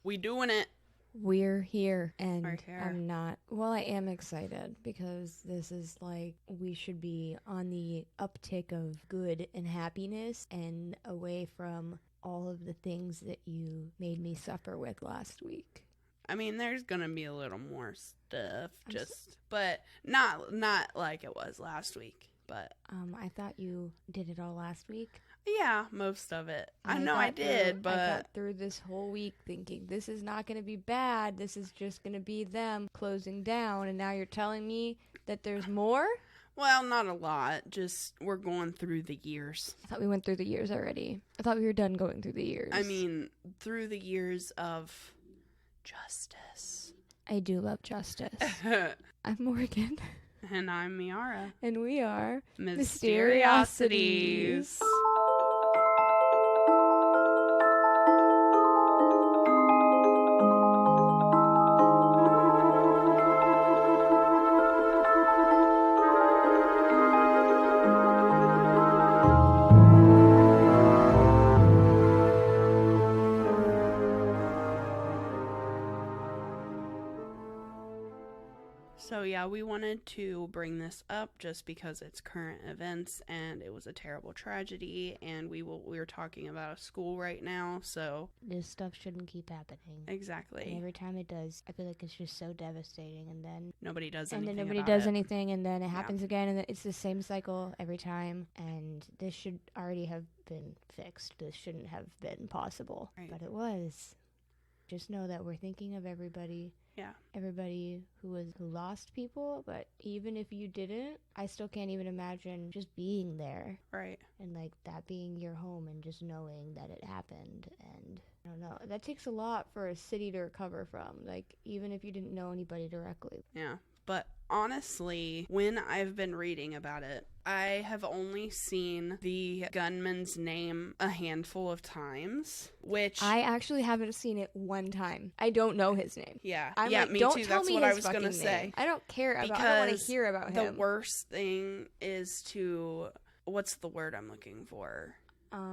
We doing it. We're here, and We're here. I'm not. Well, I am excited because this is like we should be on the uptick of good and happiness and away from all of the things that you made me suffer with last week. I mean, there's gonna be a little more stuff, but not like it was last week. But I thought you did it all last week. yeah, most of it. I know I did, but I got through this whole week thinking this is not going to be bad. This is just going to be them closing down, and now you're telling me that there's more? Well, not a lot. Just we're going through the years. I thought we went through the years already. I thought we were done going through the years. I mean, through the years of justice. I do love justice. I'm Morgan. And I'm Meara. And we are Mysteriosities. So yeah, we wanted to bring this up just because it's current events and it was a terrible tragedy, and we're talking about a school right now, so this stuff shouldn't keep happening. Exactly. And every time it does, I feel like it's just so devastating, and then nobody does anything. anything. And then nobody does anything, and then it happens again, and it's the same cycle every time. And this should already have been fixed. This shouldn't have been possible, right. But it was. Just know that we're thinking of everybody. Yeah. Everybody who lost people, but even if you didn't, I still can't even imagine just being there. Right. And like that being your home and just knowing that it happened. And I don't know. That takes a lot for a city to recover from. Like even if you didn't know anybody directly. Yeah. But honestly, when I've been reading about it, I have only seen the gunman's name a handful of times, which I actually haven't seen it one time. I don't know his name. Yeah. I'm yeah, like, me don't too. Tell That's me what his I was going to say. I don't care about because I don't want to hear about him. The worst thing is to, what's the word I'm looking for?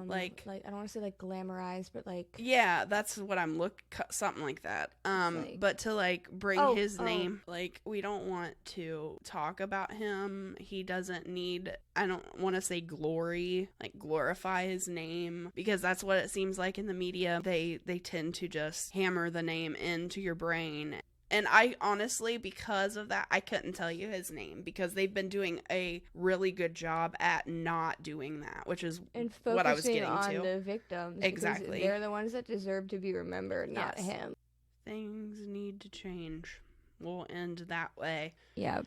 Like I don't want to say like glamorized, but like yeah, that's what I'm something like that. But to like bring his name, like we don't want to talk about him. He doesn't need. I don't want to say glory, like glorify his name, because that's what it seems like in the media. They tend to just hammer the name into your brain. And I honestly, because of that, I couldn't tell you his name because they've been doing a really good job at not doing that, which is what I was getting to. And focusing on the victims. Exactly. They're the ones that deserve to be remembered, not him. Things need to change. We'll end that way. Yeah,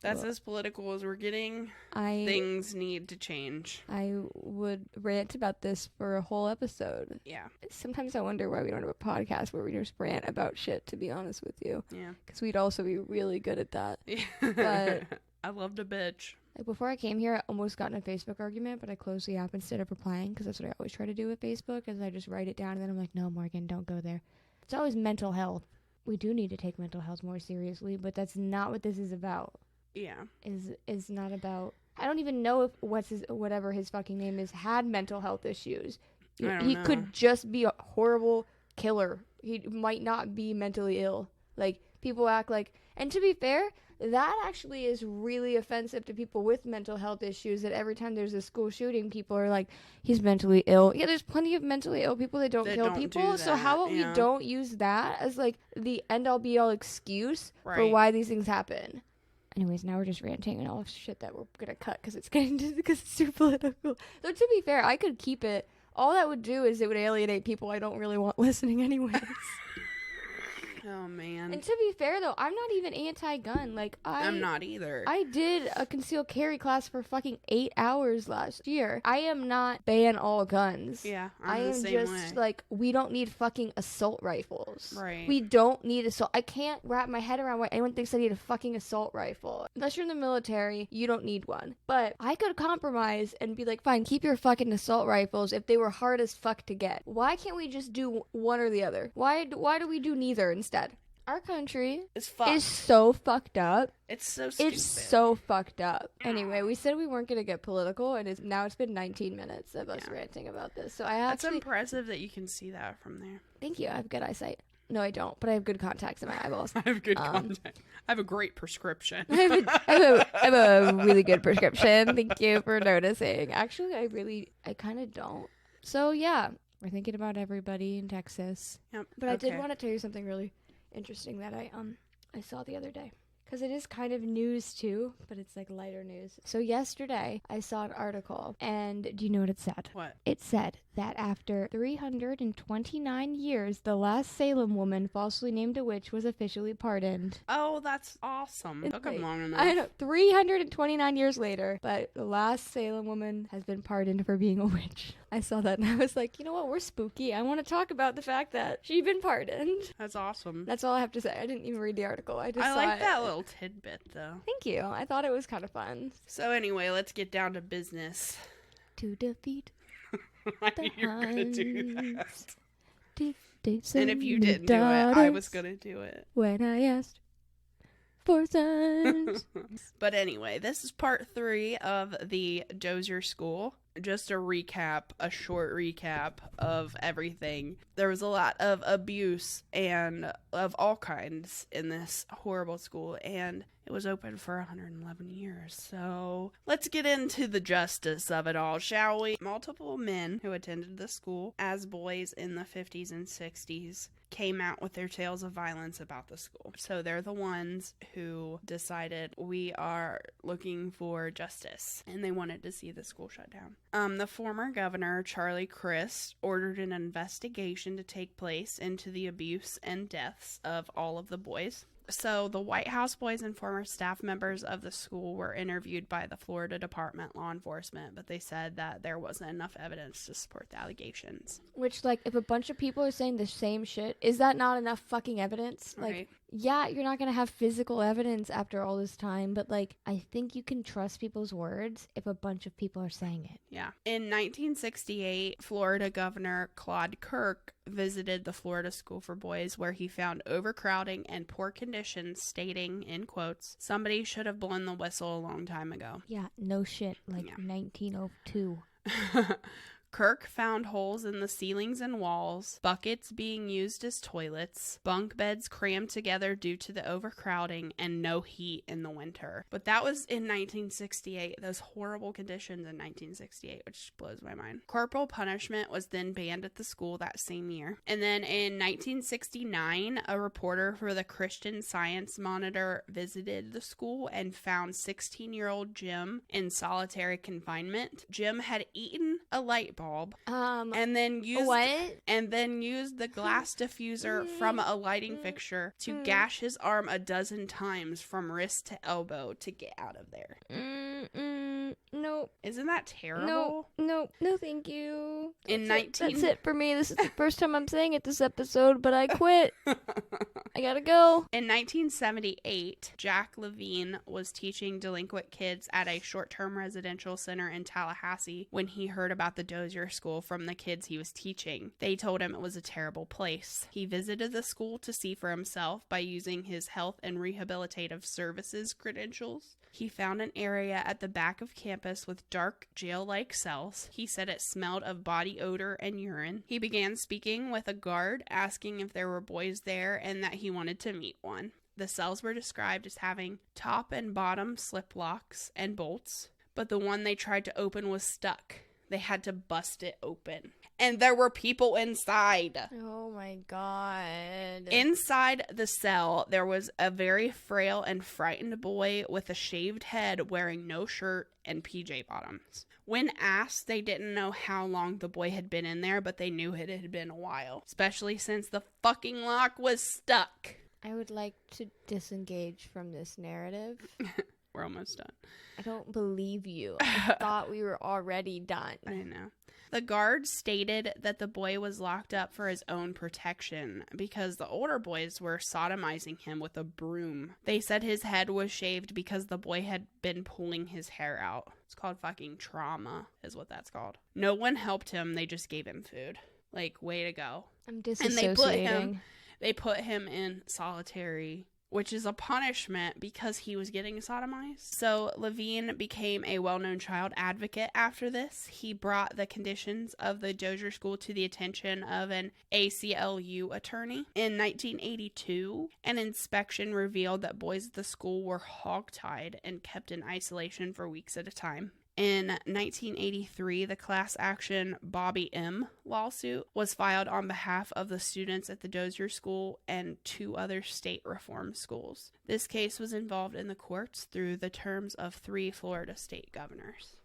That's as political as we're getting. Things need to change. I would rant about this for a whole episode. Yeah. Sometimes I wonder why we don't have a podcast where we just rant about shit, to be honest with you. Yeah. Because we'd also be really good at that. Yeah. But I love to bitch. Like before I came here, I almost got in a Facebook argument, but I closed the app instead of replying because that's what I always try to do with Facebook, is I just write it down and then I'm like, no, Morgan, don't go there. It's always mental health. We do need to take mental health more seriously, but that's not what this is about. Yeah. Is not about. I don't even know if whatever his fucking name is had mental health issues. He could just be a horrible killer. He might not be mentally ill. Like people act like, and to be fair, that actually is really offensive to people with mental health issues, that every time there's a school shooting, people are like, he's mentally ill. Yeah, there's plenty of mentally ill people that don't kill people. So how about we don't use that as like the end all be all excuse for why these things happen? Anyways, now we're just ranting and all shit that we're gonna cut because it's too political. So to be fair, I could keep it. All that would do is it would alienate people I don't really want listening anyways. Oh, man. And to be fair, though, I'm not even anti-gun. Like, I'm not either. I did a concealed carry class for fucking 8 hours last year. I am not ban all guns. Yeah, I am the same just way. like, we don't need fucking assault rifles. Right. We don't need assault. I can't wrap my head around why anyone thinks I need a fucking assault rifle. Unless you're in the military, you don't need one. But I could compromise and be like, fine, keep your fucking assault rifles if they were hard as fuck to get. Why can't we just do one or the other? Why do we do neither instead? Our country is so fucked up. It's so stupid. It's so fucked up. Anyway, we said we weren't going to get political, and now it's been 19 minutes of us ranting about this. So That's impressive that you can see that from there. Thank you. I have good eyesight. No, I don't, but I have good contacts in my eyeballs. I have good contacts. I have a great prescription. I have a really good prescription. Thank you for noticing. Actually, I kind of don't. So, yeah, we're thinking about everybody in Texas. Yep. But I did want to tell you something really interesting that I saw the other day. Because it is kind of news too, but it's like lighter news. So yesterday, I saw an article, and do you know what it said? What? It said that after 329 years, the last Salem woman falsely named a witch was officially pardoned. Oh, that's awesome. It took them long enough. I know, 329 years later, but the last Salem woman has been pardoned for being a witch. I saw that and I was like, you know what? We're spooky. I want to talk about the fact that she'd been pardoned. That's awesome. That's all I have to say. I didn't even read the article. I like that little tidbit, though. Thank you. I thought it was kind of fun. So anyway, let's get down to business. To defeat I knew you were going to do that. And if you didn't do it, I was going to do it. When I asked for sons. But anyway, this is part 3 of the Dozier School. Just a short recap of everything. There was a lot of abuse and of all kinds in this horrible school, and it was open for 111 years. So let's get into the justice of it all, shall we? Multiple men who attended the school as boys in the 50s and 60s came out with their tales of violence about the school. So they're the ones who decided we are looking for justice, and they wanted to see the school shut down. The former governor, Charlie Crist, ordered an investigation to take place into the abuse and deaths of all of the boys. So the White House boys and former staff members of the school were interviewed by the Florida Department Law Enforcement, but they said that there wasn't enough evidence to support the allegations. Which, like, if a bunch of people are saying the same shit, is that not enough fucking evidence? Like, right. Yeah, you're not going to have physical evidence after all this time, but, like, I think you can trust people's words if a bunch of people are saying it. Yeah. In 1968, Florida Governor Claude Kirk visited the Florida School for Boys, where he found overcrowding and poor conditions, stating, in quotes, "Somebody should have blown the whistle a long time ago." Yeah, no shit. Like, 1902. Kirk found holes in the ceilings and walls, buckets being used as toilets, bunk beds crammed together due to the overcrowding, and no heat in the winter. But that was in 1968, those horrible conditions in 1968, which blows my mind. Corporal punishment was then banned at the school that same year. And then in 1969, a reporter for the Christian Science Monitor visited the school and found 16-year-old Jim in solitary confinement. Jim had eaten a light bulb and then used the glass diffuser from a lighting fixture to gash his arm a dozen times from wrist to elbow to get out of there. No. Isn't that terrible? No, thank you. That's it for me. This is the first time I'm saying it this episode, but I quit. I gotta go. In 1978, Jack Levine was teaching delinquent kids at a short-term residential center in Tallahassee when he heard about the Dozier School from the kids he was teaching. They told him it was a terrible place. He visited the school to see for himself by using his health and rehabilitative services credentials. He found an area at the back of campus with dark jail-like cells. He said it smelled of body odor and urine. He began speaking with a guard, asking if there were boys there and that he wanted to meet one. The cells were described as having top and bottom slip locks and bolts, but the one they tried to open was stuck. They had to bust it open. And there were people inside. Oh my God. Inside the cell, there was a very frail and frightened boy with a shaved head wearing no shirt and PJ bottoms. When asked, they didn't know how long the boy had been in there, but they knew it had been a while, especially since the fucking lock was stuck. I would like to disengage from this narrative. We're almost done. I don't believe you. I thought we were already done. I know. The guard stated that the boy was locked up for his own protection because the older boys were sodomizing him with a broom. They said his head was shaved because the boy had been pulling his hair out. It's called fucking trauma, is what that's called. No one helped him. They just gave him food. Like, way to go. I'm disassociating. They put him in solitary, which is a punishment because he was getting sodomized. So Levine became a well-known child advocate after this. He brought the conditions of the Dozier school to the attention of an ACLU attorney. In 1982, an inspection revealed that boys at the school were hogtied and kept in isolation for weeks at a time. In 1983, the class action Bobby M. lawsuit was filed on behalf of the students at the Dozier School and 2 other state reform schools. This case was involved in the courts through the terms of 3 Florida state governors.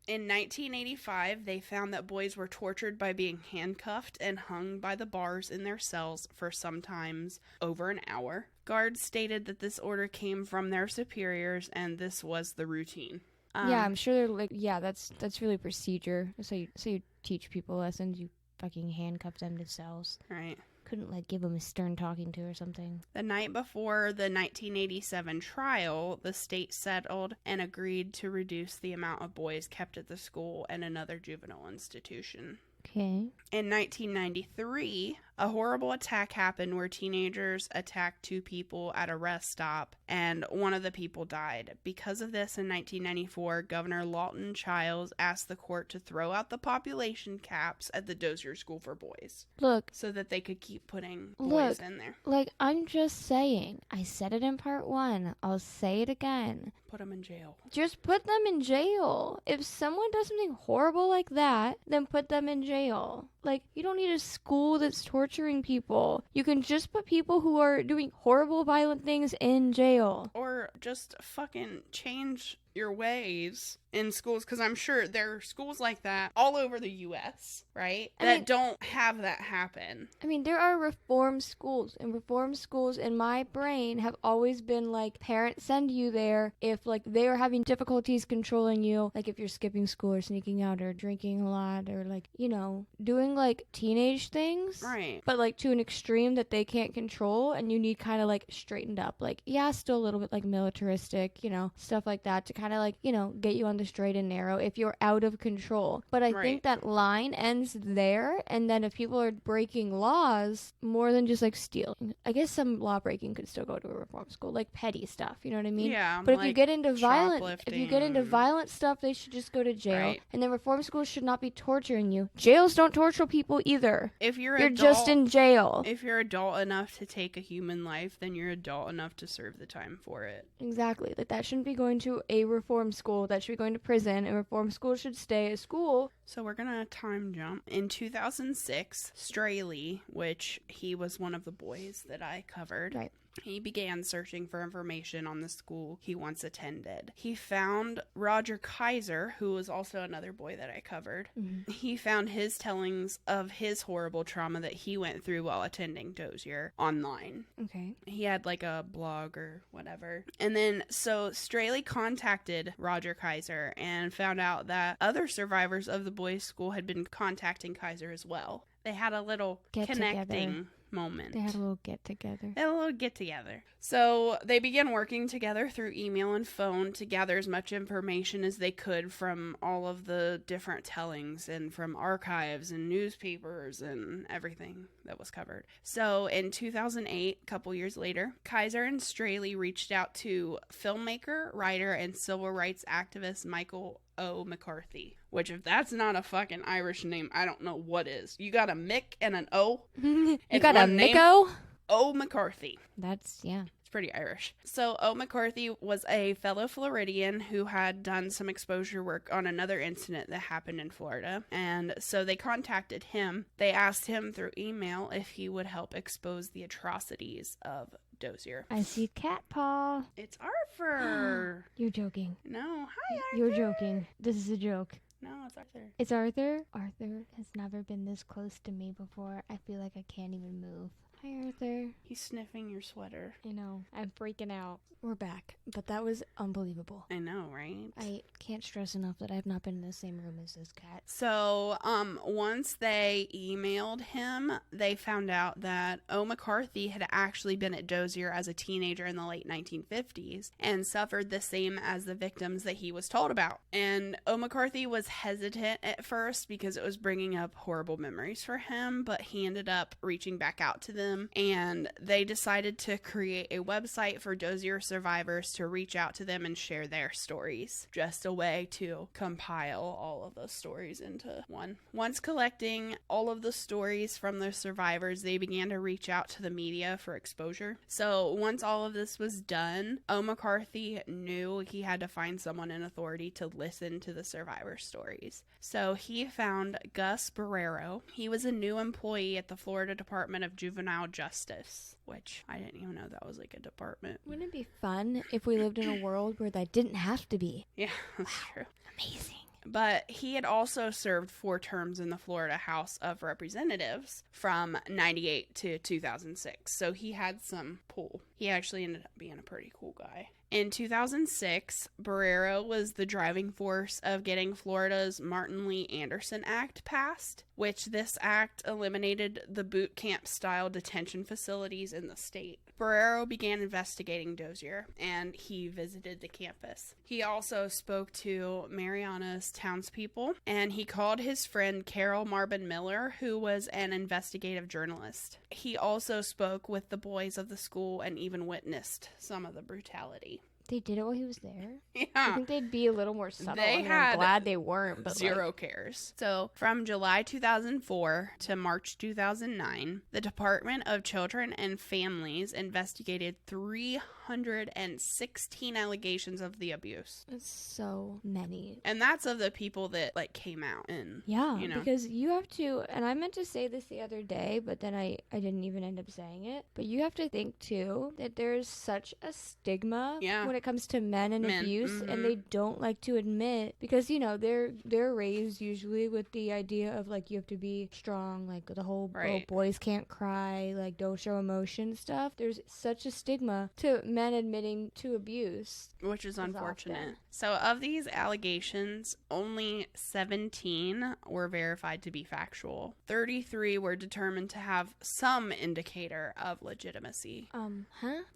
In 1985, they found that boys were tortured by being handcuffed and hung by the bars in their cells for sometimes over an hour. Guards stated that this order came from their superiors and this was the routine. Yeah, I'm sure they're like, yeah, that's really procedure. So you teach people lessons, you fucking handcuff them to cells. Right. Couldn't like give them a stern talking to or something. The night before the 1987 trial, the state settled and agreed to reduce the amount of boys kept at the school and another juvenile institution. Okay. In 1993, a horrible attack happened where teenagers attacked 2 people at a rest stop, and one of the people died. Because of this, in 1994, Governor Lawton Chiles asked the court to throw out the population caps at the Dozier School for Boys. Look. So that they could keep putting boys in there. Like, I'm just saying. I said it in part 1. I'll say it again. Put them in jail. Just put them in jail. If someone does something horrible like that, then put them in jail. Like, you don't need a school that's torturing people. You can just put people who are doing horrible, violent things in jail. Or just fucking change your ways in schools, because I'm sure there are schools like that all over the U.S., right? That don't have that happen. I mean, there are reform schools, and reform schools in my brain have always been like, parents send you there if like they are having difficulties controlling you, like if you're skipping school or sneaking out or drinking a lot or like, you know, doing like teenage things. Right. But like to an extreme that they can't control, and you need kind of like straightened up. Like, yeah, still a little bit like militaristic, you know, stuff like that to kind of like, you know, get you on the straight and narrow if you're out of control. But I think that line ends there, and then if people are breaking laws more than just like stealing, I guess some law breaking could still go to a reform school, like petty stuff, you know what I mean? Yeah. But if you get into violent stuff, they should just go to jail. Right. And then reform schools should not be torturing you. Jails don't torture people either. If you're just in jail. If you're adult enough to take a human life, then you're adult enough to serve the time for it. Exactly. Like, that shouldn't be going to a reform school. That should be going to prison. And reform school should stay a school. So we're gonna time jump. In 2006, Straley, which he was one of the boys that I covered. Right. He began searching for information on the school he once attended. He found Roger Kaiser, who was also another boy that I covered. Mm-hmm. He found his tellings of his horrible trauma that he went through while attending Dozier online. Okay. He had like a blog or whatever. And then so Straley contacted Roger Kaiser and found out that other survivors of the boys' school had been contacting Kaiser as well. They had a little connecting moment. They had a little get together. So they began working together through email and phone to gather as much information as they could from all of the different tellings and from archives and newspapers and everything that was covered. So in 2008, a couple years later, Kaiser and Straley reached out to filmmaker, writer, and civil rights activist Michael O. McCarthy. Which, if that's not a fucking Irish name, I don't know what is. You got a Mick and an O? You got a Micko? O. McCarthy. That's, yeah. It's pretty Irish. So, O. McCarthy was a fellow Floridian who had done some exposure work on another incident that happened in Florida. And so they contacted him. They asked him through email if he would help expose the atrocities of Dozier. I see cat paw. It's Arthur. You're joking. No. Hi, Arthur. You're joking. This is a joke. No, it's Arthur. It's Arthur? Arthur has never been this close to me before. I feel like I can't even move. Hi, Arthur. He's sniffing your sweater. I know. I'm freaking out. We're back. But that was unbelievable. I know, right? I can't stress enough that I've not been in the same room as this cat. So, once they emailed him, they found out that O. McCarthy had actually been at Dozier as a teenager in the late 1950s and suffered the same as the victims that he was told about. And O. McCarthy was hesitant at first because it was bringing up horrible memories for him, but he ended up reaching back out to them him, and they decided to create a website for Dozier survivors to reach out to them and share their stories. Just a way to compile all of those stories into one. Once collecting all of the stories from the survivors, they began to reach out to the media for exposure. So once all of this was done, O. McCarthy knew he had to find someone in authority to listen to the survivor stories. So he found Gus Barrero. He was a new employee at the Florida Department of Juvenile Justice, which I didn't even know that was like a department. Wouldn't it be fun if we lived in a world where that didn't have to be? Yeah, that's true. Amazing. But he had also served 4 terms in the Florida House of Representatives from 98 to 2006. So he had some pull. He actually ended up being a pretty cool guy. In 2006, Barrero was the driving force of getting Florida's Martin Lee Anderson Act passed, which this act eliminated the boot camp style detention facilities in the state. Barrero began investigating Dozier, and he visited the campus. He also spoke to Mariana's townspeople, and he called his friend Carol Marbin Miller, who was an investigative journalist. He also spoke with the boys of the school and even witnessed some of the brutality. They did it while he was there? Yeah. I think they'd be a little more subtle. I'm glad they weren't. But zero cares. So from July 2004 to March 2009, the Department of Children and Families investigated 316 allegations of the abuse. That's so many. And that's of the people that like came out. And yeah, because you have to, and I meant to say this the other day, but then I didn't even end up saying it. But you have to think too that there's such a stigma when it comes to men and abuse, and they don't like to admit, because they're raised usually with the idea of like you have to be strong, like the whole boys can't cry, like don't show emotion stuff. There's such a stigma to men admitting to abuse, which is unfortunate. So of these allegations, only 17 were verified to be factual. 33 were determined to have some indicator of legitimacy.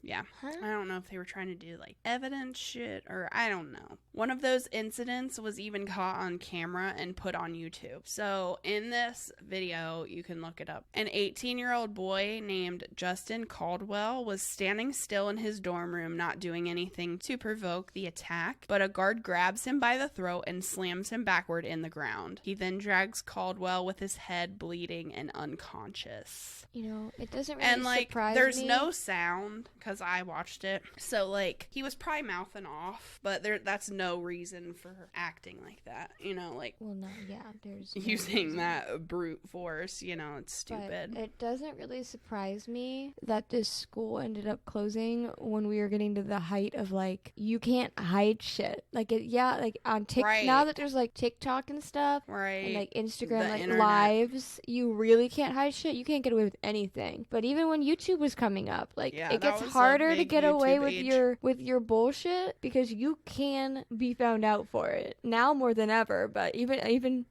Yeah. I don't know if they were trying to do like evidence shit, or I don't know. One of those incidents was even caught on camera and put on YouTube. So in this video, you can look it up. An 18-year-old boy named Justin Caldwell was standing still in his dorm room, not doing anything to provoke the attack, but a guard grabs him by the throat and slams him backward in the ground. He then drags Caldwell with his head bleeding and unconscious. It doesn't really surprise me. There's no sound because I watched it. So he was probably mouthing off, but that's no reason for acting like that. There's using that brute force. It's stupid. But it doesn't really surprise me that this school ended up closing when we were getting to the height of you can't hide shit. On TikTok now that there's TikTok and stuff, right? And Instagram lives, you really can't hide shit. You can't get away with anything. But even when YouTube was coming up, it gets harder to get away with your bullshit because you can be found out for it now more than ever. But even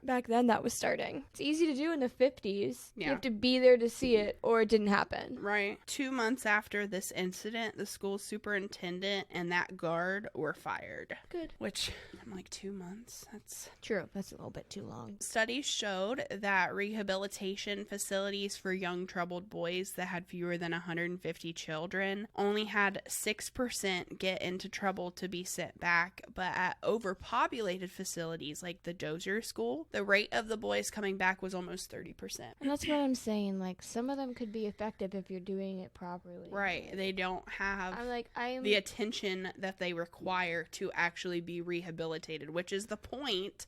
back then, that was starting. It's easy to do in the 50s. You have to be there to see it, or it didn't happen. Right. 2 months after this incident, the school superintendent and that guard were fired. Good. Which I'm 2 months. That's true. That's a little bit too long. Studies showed that rehabilitation facilities for young troubled boys that had fewer than 150 children only had 6% get into trouble to be sent back, but at overpopulated facilities like the Dozier school, the rate of the boys coming back was almost 30%. And that's what I'm saying. Some of them could be effective if you're doing it properly. Right. They don't have the attention that they require to actually be rehabilitated, which is the point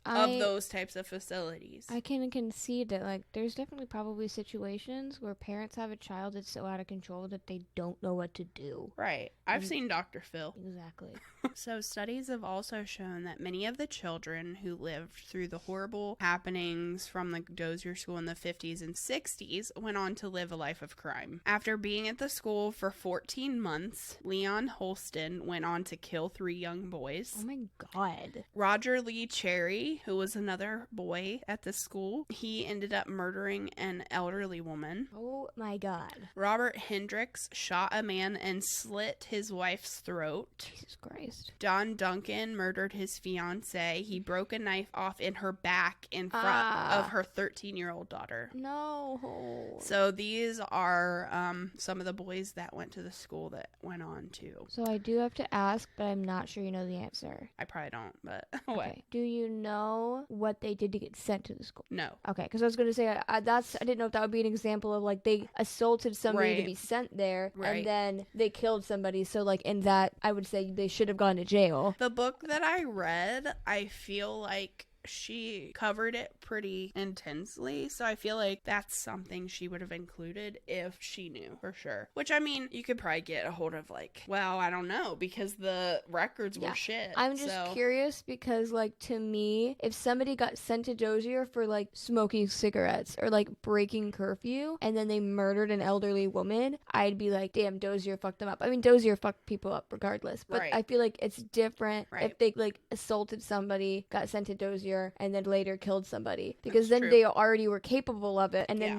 of those types of facilities. I can concede that there's definitely probably situations where parents have a child that's so out of control that they don't know what to do. Right. I've seen Dr. Phil. Exactly. So studies have also shown that many of the children who lived through the horrible happenings from the Dozier school in the 50s and 60s went on to live a life of crime. After being at the school for 14 14 months, Leon Holston went on to kill 3 young boys. Oh my God. Roger Lee Cherry, who was another boy at the school, he ended up murdering an elderly woman. Oh my God. Robert Hendricks shot a man and slit his wife's throat. Jesus Christ. Don Duncan murdered his fiancée. He broke a knife off in her back in front of her 13-year-old daughter. No. So these are some of the boys that went to the school that went on to. So I do have to ask, but I'm not sure you know the answer. I probably don't, but okay. Do you know what they did to get sent to the school? No. Okay, because I was going to say, I didn't know if that would be an example of, like, they assaulted somebody to be sent there, and then they killed somebody. So, like, in that, I would say they should have gone to jail. The book that I read, I feel like she covered it pretty intensely, so I feel like that's something she would have included if she knew for sure. Which, I mean, you could probably get a hold of, like, well, I don't know, because the records were shit. I'm just curious because, like, to me, if somebody got sent to Dozier for, like, smoking cigarettes or, like, breaking curfew, and then they murdered an elderly woman, I'd be like, damn, Dozier fucked them up. I mean, Dozier fucked people up regardless, but I feel like it's different if they, like, assaulted somebody, got sent to Dozier, and then later killed somebody, because then they already were capable of it, and then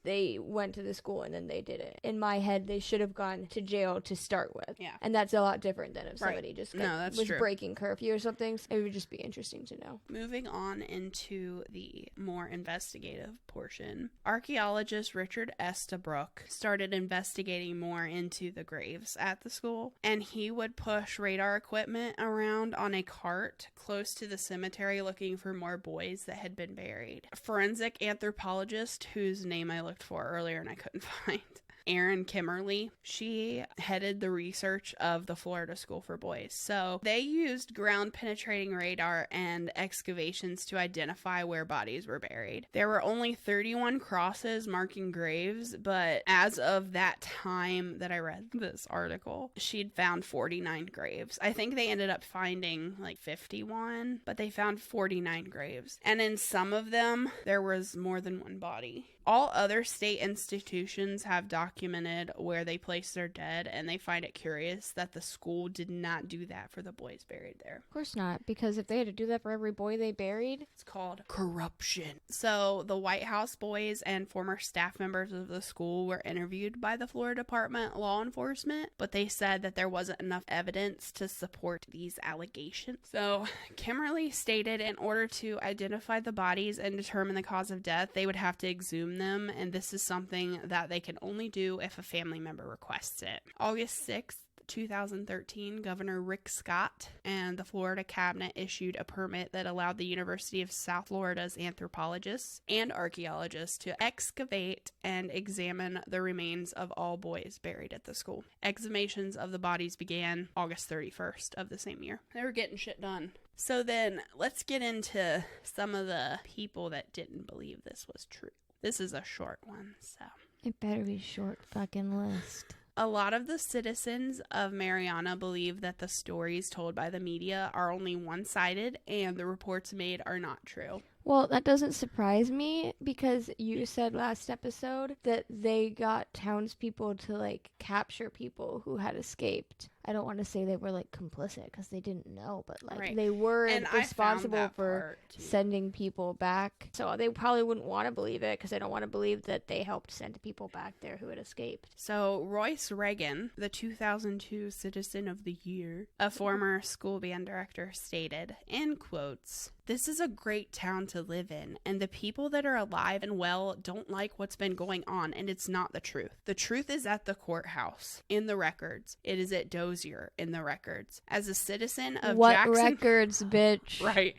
they went to the school and then they did it. In my head, they should have gone to jail to start with, and that's a lot different than if somebody just was breaking curfew or something. It would just be interesting to know. Moving on into the more investigative portion, archaeologist Richard Estabrook started investigating more into the graves at the school, and he would push radar equipment around on a cart close to the cemetery looking for more boys that had been buried. A forensic anthropologist, whose name I looked for earlier and I couldn't find, Erin Kimmerly, she headed the research of the Florida School for Boys. So they used ground penetrating radar and excavations to identify where bodies were buried. There were only 31 crosses marking graves, but as of that time that I read this article, she'd found 49 graves. I think they ended up finding like 51, but they found 49 graves. And in some of them, there was more than one body. All other state institutions have documented where they place their dead, and they find it curious that the school did not do that for the boys buried there. Of course not, because if they had to do that for every boy they buried, it's called corruption. So the White House boys and former staff members of the school were interviewed by the Florida Department law enforcement, but they said that there wasn't enough evidence to support these allegations. So Kimberly stated in order to identify the bodies and determine the cause of death, they would have to exhume them, and this is something that they can only do if a family member requests it. August 6th, 2013, Governor Rick Scott and the Florida cabinet issued a permit that allowed the University of South Florida's anthropologists and archaeologists to excavate and examine the remains of all boys buried at the school. Exhumations of the bodies began August 31st of the same year. They were getting shit done. So then, let's get into some of the people that didn't believe this was true. This is a short one, so. It better be short fucking list. A lot of the citizens of Mariana believe that the stories told by the media are only one-sided and the reports made are not true. Well, that doesn't surprise me because you said last episode that they got townspeople to, like, capture people who had escaped. I don't want to say they were, like, complicit because they didn't know, but, like, they were responsible for sending people back. So they probably wouldn't want to believe it because they don't want to believe that they helped send people back there who had escaped. So Royce Reagan, the 2002 Citizen of the Year, a former school band director, stated, in quotes, "This is a great town to live in, and the people that are alive and well don't like what's been going on, and it's not the truth. The truth is at the courthouse, in the records. It is at Dozier, in the records. As a citizen of Jackson..." What records, bitch? Right.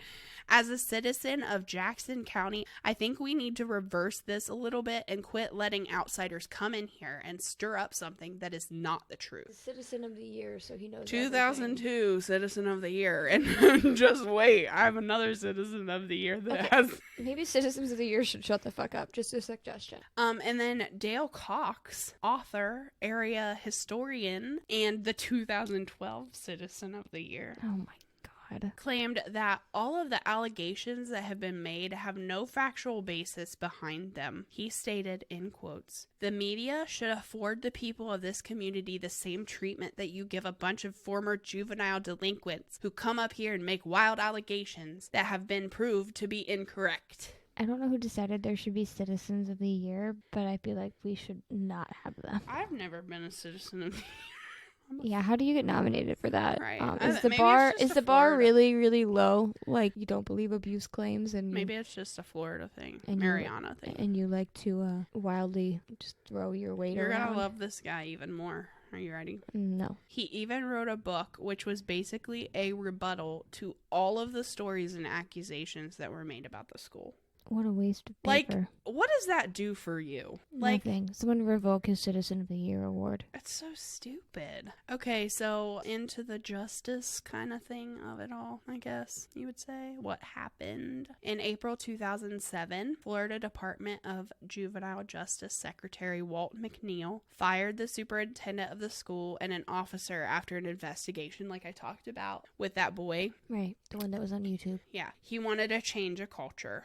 As a citizen of Jackson County, I think we need to reverse this a little bit and quit letting outsiders come in here and stir up something that is not the truth. Citizen of the Year, so he knows 2002 everything. Citizen of the Year. And just wait, I have another Citizen of the Year that has... Maybe Citizens of the Year should shut the fuck up. Just a suggestion. And then Dale Cox, author, area historian, and the 2012 Citizen of the Year. Oh my God. God. Claimed that all of the allegations that have been made have no factual basis behind them. He stated, in quotes, "The media should afford the people of this community the same treatment that you give a bunch of former juvenile delinquents who come up here and make wild allegations that have been proved to be incorrect." I don't know who decided there should be Citizens of the Year, but I feel like we should not have them. I've never been a Citizen of the Year. Yeah, how do you get nominated for that? Right. Is the bar really, really low? Like, you don't believe abuse claims, and maybe it's just a Florida thing, Mariana thing, and you like to wildly just throw your weight around. You're gonna love this guy even more. Are you ready? No. He even wrote a book which was basically a rebuttal to all of the stories and accusations that were made about the school. What a waste of paper. Like, what does that do for you? Nothing. Someone revoke his Citizen of the Year award. It's so stupid. Okay, so into the justice kind of thing of it all, I guess you would say. What happened? In April 2007, Florida Department of Juvenile Justice Secretary Walt McNeil fired the superintendent of the school and an officer after an investigation like I talked about with that boy. Right, the one that was on YouTube. Yeah, he wanted to change a culture.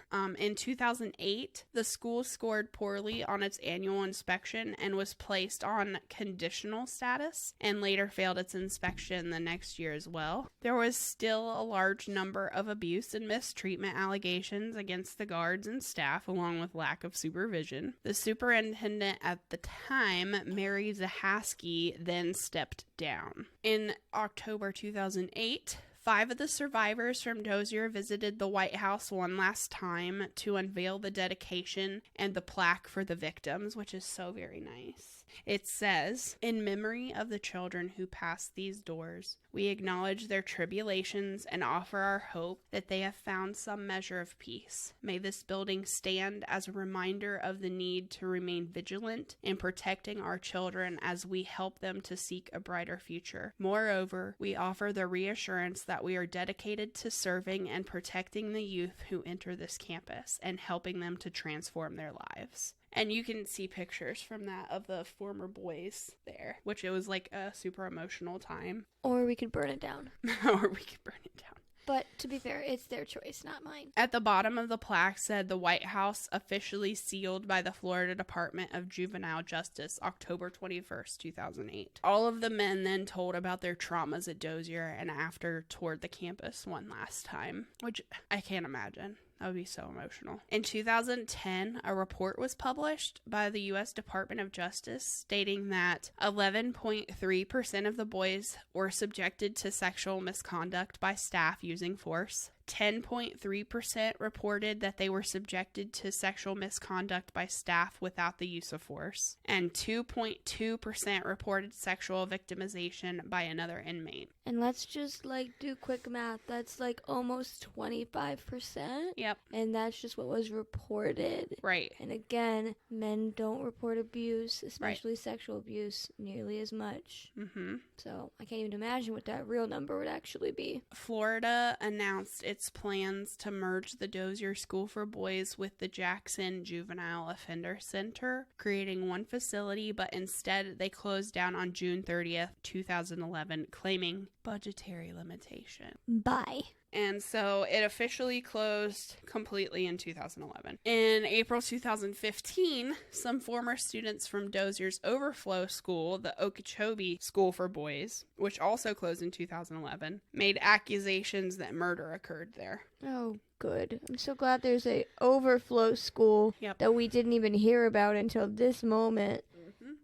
In 2008, the school scored poorly on its annual inspection and was placed on conditional status and later failed its inspection the next year as well. There was still a large number of abuse and mistreatment allegations against the guards and staff, along with lack of supervision. The superintendent at the time, Mary Zahaski, then stepped down. In October 2008, 5 of the survivors from Dozier visited the White House one last time to unveil the dedication and the plaque for the victims, which is so very nice. It says, "In memory of the children who passed these doors, we acknowledge their tribulations and offer our hope that they have found some measure of peace. May this building stand as a reminder of the need to remain vigilant in protecting our children as we help them to seek a brighter future. Moreover, we offer the reassurance that we are dedicated to serving and protecting the youth who enter this campus and helping them to transform their lives." And you can see pictures from that of the former boys there, which it was like a super emotional time. Or we could burn it down. Or we could burn it down. But to be fair, it's their choice, not mine. At the bottom of the plaque said the White House officially sealed by the Florida Department of Juvenile Justice, October 21st, 2008. All of the men then told about their traumas at Dozier and after toured the campus one last time, which I can't imagine. That would be so emotional. In 2010, a report was published by the U.S. Department of Justice stating that 11.3% of the boys were subjected to sexual misconduct by staff using force. 10.3% reported that they were subjected to sexual misconduct by staff without the use of force, and 2.2% reported sexual victimization by another inmate. And let's just do quick math. That's almost 25%. Yep. And that's just what was reported. Right. And again, men don't report abuse, especially sexual abuse, nearly as much. Mm-hmm. So I can't even imagine what that real number would actually be. Florida announced its plans to merge the Dozier School for Boys with the Jackson Juvenile Offender Center, creating one facility, but instead they closed down on June 30th, 2011, claiming budgetary limitation. Bye. And so it officially closed completely in 2011. In April 2015, some former students from Dozier's overflow school, the Okeechobee School for Boys, which also closed in 2011, made accusations that murder occurred there. Oh, good. I'm so glad there's a overflow school that we didn't even hear about until this moment.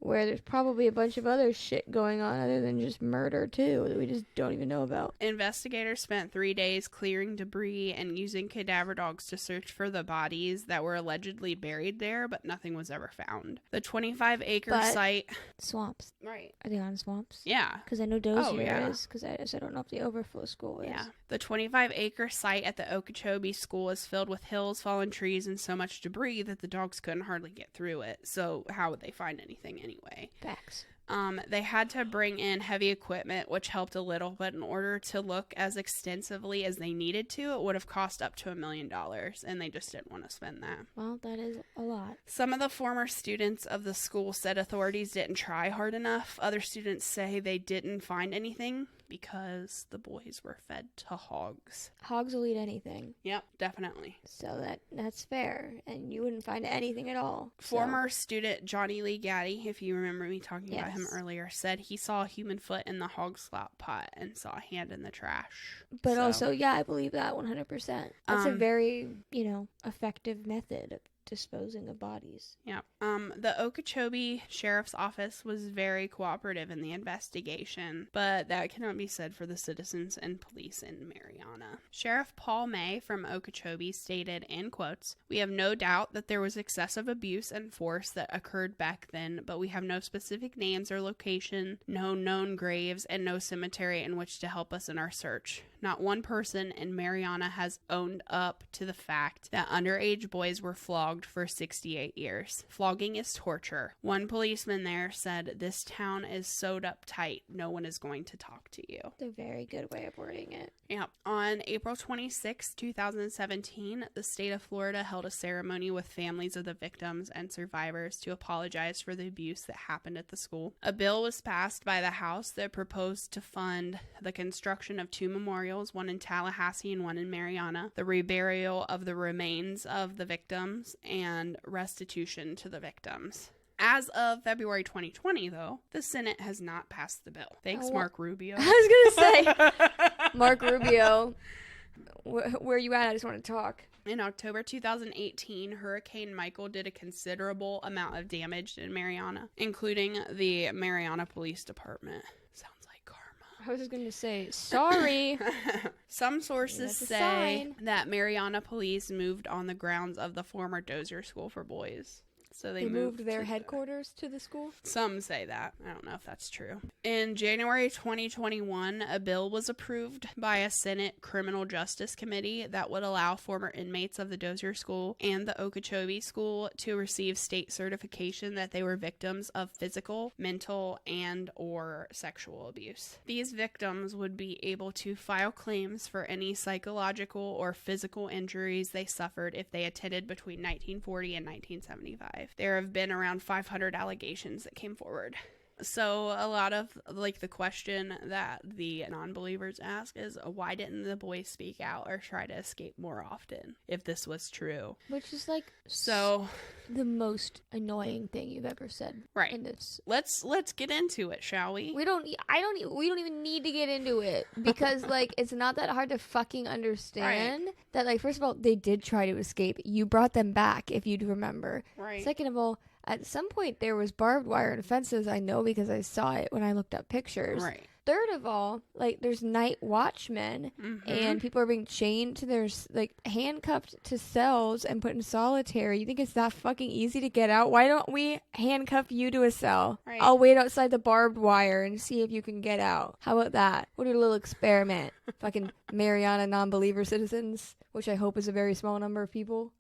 Where there's probably a bunch of other shit going on other than just murder, too, that we just don't even know about. Investigators spent 3 days clearing debris and using cadaver dogs to search for the bodies that were allegedly buried there, but nothing was ever found. The 25-acre site... Swamps. Right. Are they on swamps? Yeah. Because I know Dozier is, because I don't know if the overflow school is. Yeah. The 25-acre site at the Okeechobee school is filled with hills, fallen trees, and so much debris that the dogs couldn't hardly get through it. So how would they find anything anyway? Facts. They had to bring in heavy equipment, which helped a little, but in order to look as extensively as they needed to, it would have cost up to $1 million, and they just didn't want to spend that. Well, that is a lot. Some of the former students of the school said authorities didn't try hard enough. Other students say they didn't find anything. because the boys were fed to hogs. Hogs will eat anything. Yep, definitely. So that's fair, and you wouldn't find anything at all. Former student Johnny Lee Gaddy, if you remember me talking about him earlier, said he saw a human foot in the hog slop pot and saw a hand in the trash. But also, yeah, I believe that 100%. That's a very, effective method of disposing of bodies. Yeah. The Okeechobee Sheriff's Office was very cooperative in the investigation, but that cannot be said for the citizens and police in Mariana. Sheriff Paul May from Okeechobee stated, in quotes, "We have no doubt that there was excessive abuse and force that occurred back then, but we have no specific names or location, no known graves, and no cemetery in which to help us in our search. Not one person in Mariana has owned up to the fact that underage boys were flogged for 68 years. Flogging is torture. One policeman there said, 'This town is sewed up tight. No one is going to talk to you.'" It's a very good way of wording it. Yeah. On April 26, 2017, the state of Florida held a ceremony with families of the victims and survivors to apologize for the abuse that happened at the school. A bill was passed by the House that proposed to fund the construction of 2 memorials, one in Tallahassee and one in Mariana, the reburial of the remains of the victims, and restitution to the victims. As of February 2020, though, the Senate has not passed the bill. Thanks, Mark Rubio. I was going to say, Mark Rubio, where are you at? I just want to talk. In October 2018, Hurricane Michael did a considerable amount of damage in Mariana, including the Mariana Police Department. Sounds like karma. I was just going to say, sorry. Some sources say that Mariana Police moved on the grounds of the former Dozier School for Boys. So they moved their headquarters to the school? Some say that. I don't know if that's true. In January 2021, a bill was approved by a Senate Criminal Justice Committee that would allow former inmates of the Dozier School and the Okeechobee School to receive state certification that they were victims of physical, mental, and or sexual abuse. These victims would be able to file claims for any psychological or physical injuries they suffered if they attended between 1940 and 1975. There have been around 500 allegations that came forward. So a lot of the question that the non-believers ask is, why didn't the boys speak out or try to escape more often if this was true? Which is so the most annoying thing you've ever said. Right. In this. Let's get into it, shall we? We don't even need to get into it because it's not that hard to fucking understand that first of all, they did try to escape. You brought them back, if you'd remember. Right. Second of all, at some point, there was barbed wire and fences. I know because I saw it when I looked up pictures. Right. Third of all, there's night watchmen, and people are being chained to their, handcuffed to cells and put in solitary. You think it's that fucking easy to get out? Why don't we handcuff you to a cell? Right. I'll wait outside the barbed wire and see if you can get out. How about that? What a little experiment. Fucking Mariana non-believer citizens, which I hope is a very small number of people.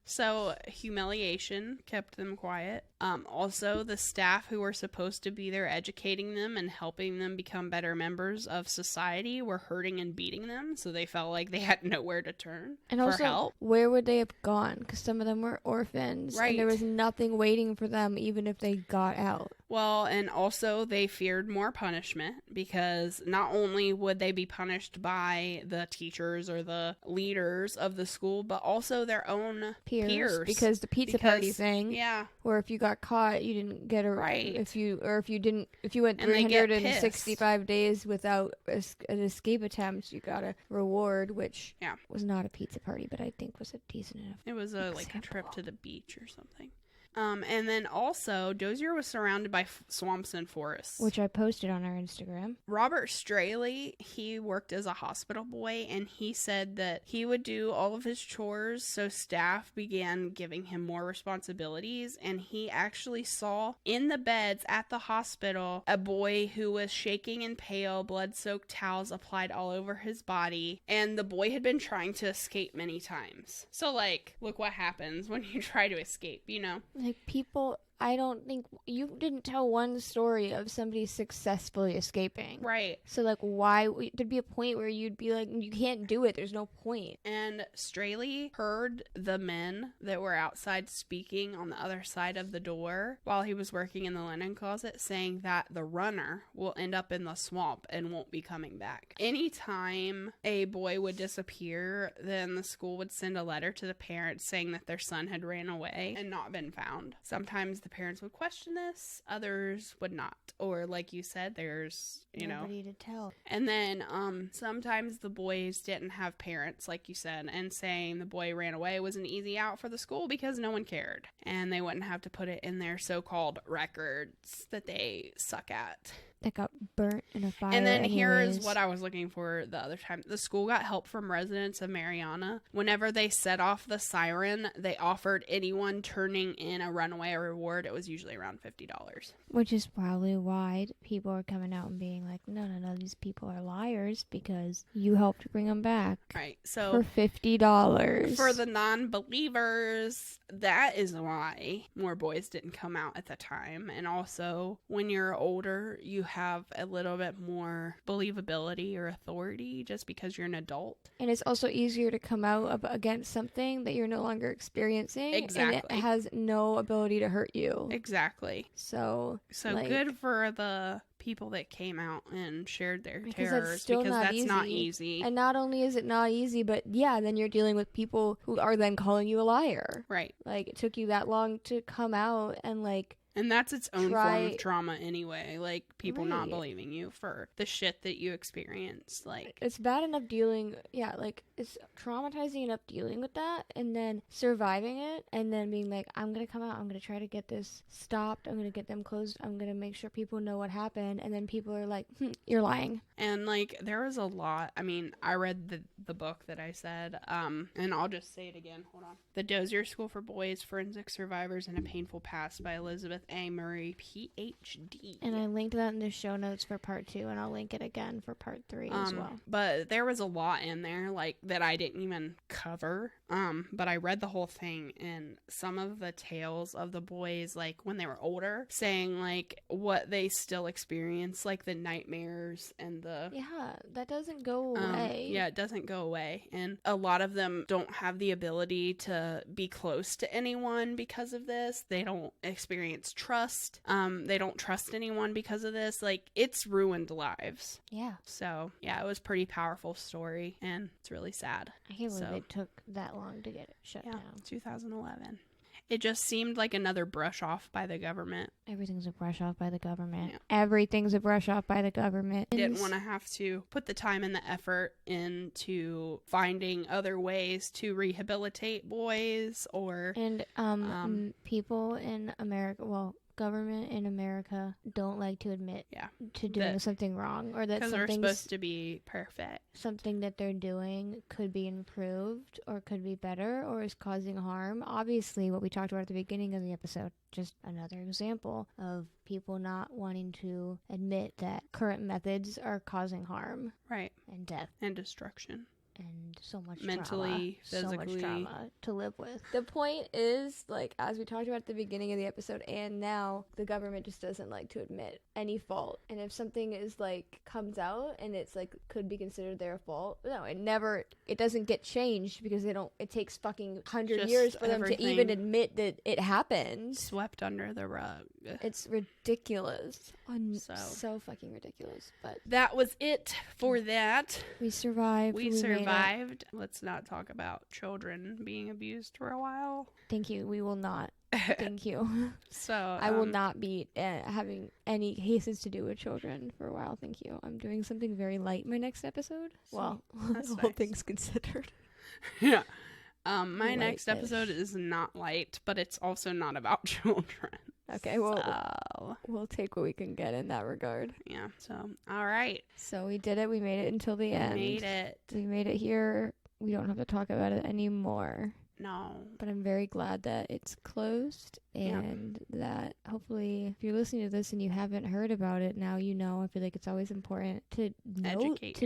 So, humiliation kept them quiet. Also, the staff who were supposed to be there educating them and helping them become better members of society were hurting and beating them, so they felt like they had nowhere to turn and for also, help. Where would they have gone? Because some of them were orphans, right. And there was nothing waiting for them even if they got out. Well, and also they feared more punishment because not only would they be punished by the teachers or the leaders of the school, but also their own peers. Because the pizza party thing, yeah, where if you got caught, you didn't get a right. If you went 365 days without an escape attempt, you got a reward, which was not a pizza party, but I think was a decent enough. It was a trip to the beach or something. And then also, Dozier was surrounded by swamps and forests. Which I posted on our Instagram. Robert Straley, he worked as a hospital boy, and he said that he would do all of his chores, so staff began giving him more responsibilities, and he actually saw in the beds at the hospital a boy who was shaking and pale, blood-soaked towels applied all over his body, and the boy had been trying to escape many times. So, look what happens when you try to escape, you know? People I don't think you didn't tell one story of somebody successfully escaping. Right. So, like, why there'd be a point where you'd be like, you can't do it. There's no point. And Straley heard the men that were outside speaking on the other side of the door while he was working in the linen closet, saying that the runner will end up in the swamp and won't be coming back. Anytime a boy would disappear, then the school would send a letter to the parents saying that their son had ran away and not been found. Sometimes the parents would question this, others would not. Or like you said, there's, nobody to tell. And then sometimes the boys didn't have parents, like you said, and saying the boy ran away was an easy out for the school because no one cared. And they wouldn't have to put it in their so-called records that they suck at. That got burnt in a fire. And then here is what I was looking for the other time. The school got help from residents of Meara. Whenever they set off the siren, they offered anyone turning in a runaway a reward. It was usually around $50. Which is probably why people are coming out and being like, no, these people are liars because you helped bring them back. Right. So for $50. For the non-believers, that is why more boys didn't come out at the time. And also, when you're older, you have a little bit more believability or authority just because you're an adult. And it's also easier to come out against something that you're no longer experiencing. Exactly. And it has no ability to hurt you. Exactly. So like, good for the people that came out and shared their terrors, because that's not easy. And not only is it not easy, but yeah, then you're dealing with people who are then calling you a liar. Right. Like, it took you that long to come out and like... And that's its own form of trauma anyway. Like, people not believing you for the shit that you experienced. Like, it's bad enough it's traumatizing enough dealing with that and then surviving it and then being like, I'm going to come out. I'm going to try to get this stopped. I'm going to get them closed. I'm going to make sure people know what happened. And then people are like, you're lying. And like, there was a lot. I mean, I read the book that I said, and I'll just say it again. Hold on. The Dozier School for Boys, Forensic Survivors and a Painful Past by Elizabeth A. Murray, PhD. And I linked that in the show notes for part 2, and I'll link it again for part 3 as well. But there was a lot in there, like, that I didn't even cover. But I read the whole thing, and some of the tales of the boys, like, when they were older, saying, like, what they still experience, like, the nightmares and the... Yeah, that doesn't go away. Yeah, it doesn't go away. And a lot of them don't have the ability to be close to anyone because of this. They don't experience trust. They don't trust anyone because of this. Like, it's ruined lives. Yeah. So, yeah, it was a pretty powerful story, and it's really sad. I can't believe it took that long to get it shut down. 2011. It just seemed like another brush off by the government. Everything's a brush off by the government. Yeah. Everything's a brush off by the government. Didn't want to have to put the time and the effort into finding other ways to rehabilitate boys or... And people in America, government in America don't like to admit to doing something wrong or that something's supposed to be perfect. Something that they're doing could be improved or could be better or is causing harm. Obviously, what we talked about at the beginning of the episode, just another example of people not wanting to admit that current methods are causing harm. Right. And death. And destruction. And so much mentally, trauma, physically, so much trauma to live with. The point is, like, as we talked about at the beginning of the episode and now, the government just doesn't like to admit any fault. And if something is like comes out and it's like could be considered their fault, no, it doesn't get changed because it takes fucking 100 years for them to even admit that it happened. Swept under the rug. It's ridiculous. So fucking ridiculous. But that was it for that. We survived. We survived. Let's not talk about children being abused for a while. Thank you. We will not. Thank you. So I will not be having any cases to do with children for a while. Thank you. I'm doing something very light my next episode. Well, all things considered. Yeah. My next episode is not light, but it's also not about children. Okay, well, we'll take what we can get in that regard. Yeah, so, all right. So we did it. We made it until the end. We made it here. We don't have to talk about it anymore. No. But I'm very glad that it's closed and that hopefully, if you're listening to this and you haven't heard about it, now you know. I feel like it's always important to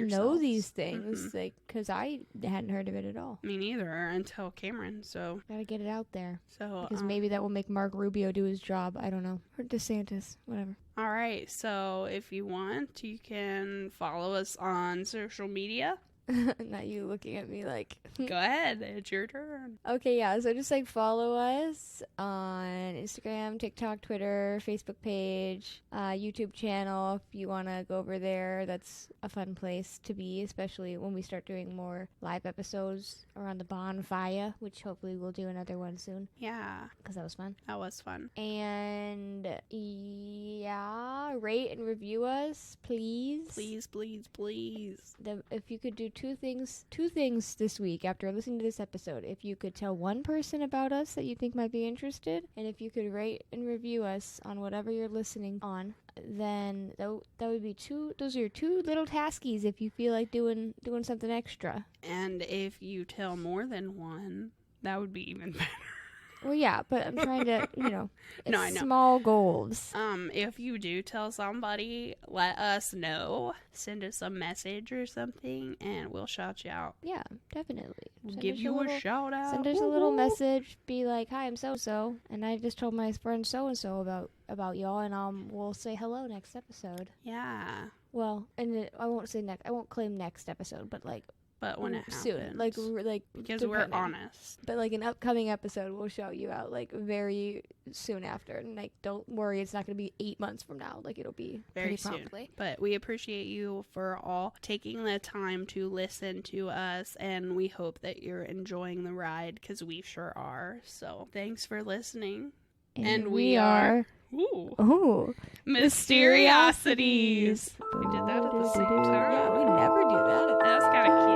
know these things, like, because I hadn't heard of it at all. Me neither until Cameron. So gotta get it out there. So because maybe that will make Mark Rubio do his job. I don't know, or DeSantis, whatever. All right. So if you want, you can follow us on social media. Not you looking at me like... Go ahead, it's your turn. Okay, yeah, so just, like, follow us on Instagram, TikTok, Twitter, Facebook page, YouTube channel. If you want to go over there, that's a fun place to be, especially when we start doing more live episodes around the bonfire, which hopefully we'll do another one soon. Yeah. Because that was fun. That was fun. And, yeah, rate and review us, please. Please, please, please. If you could do two things this week after listening to this episode. If you could tell one person about us that you think might be interested, and if you could rate and review us on whatever you're listening on, then that would be those are your two little taskies if you feel like doing something extra. And if you tell more than one, that would be even better. Well, yeah, but I'm trying to, no, I know. Small goals. If you do tell somebody, let us know. Send us a message or something, and we'll shout you out. Yeah, definitely. We'll give you a shout out. Send us a little message. Be like, "Hi, I'm so-and-so, and I just told my friend so-and-so about y'all, and we'll say hello next episode." Yeah. Well, and I won't say next. I won't claim next episode, but like. But when it happens. Soon, like because we're honest. But like an upcoming episode, we'll shout you out like very soon after, and like don't worry, it's not going to be 8 months from now. Like it'll be very soon. Promptly. But we appreciate you for all taking the time to listen to us, and we hope that you're enjoying the ride because we sure are. So thanks for listening, and we are. Ooh. Mysteriosities. We did that at the same time. Yeah, we never do that. That's kind of cute.